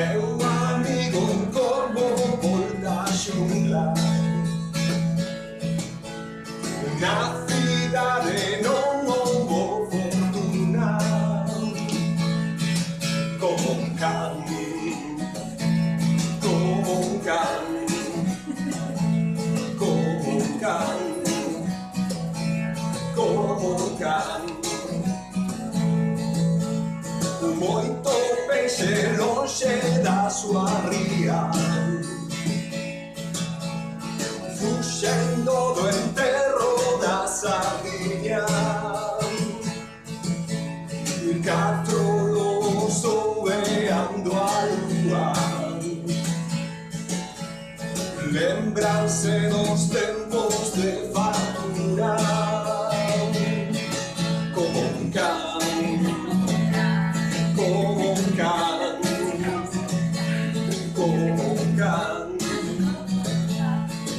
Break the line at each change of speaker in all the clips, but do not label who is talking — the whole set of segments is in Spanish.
meu amigo un corvo volta a xunglar. Na cidade non houbo fortuna, como un can, como un can, como un can, como un can. Moito peixe lonxe da súa ría, fuxendo do enterro da sardiña. Catro lobos sobeando a lúa, lembranse dos tempos de fartura. Como un can, como un can, como un can,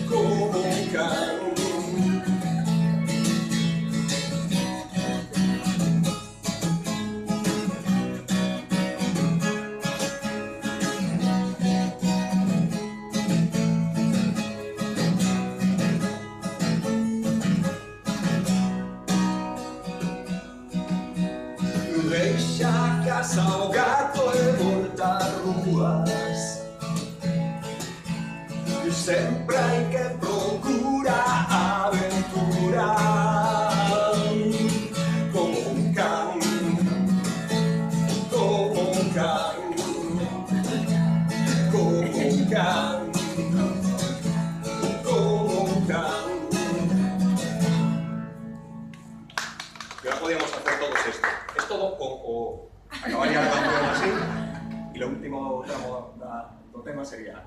como un can. Deixa a casa o gato e volta ás ruas. Sempre hai que procurar a aventura. Como un can, como un can, como un can, como un can.
Y ahora podríamos hacer todos esto. Es todo o acabaría la canción así y el último tramo del tema sería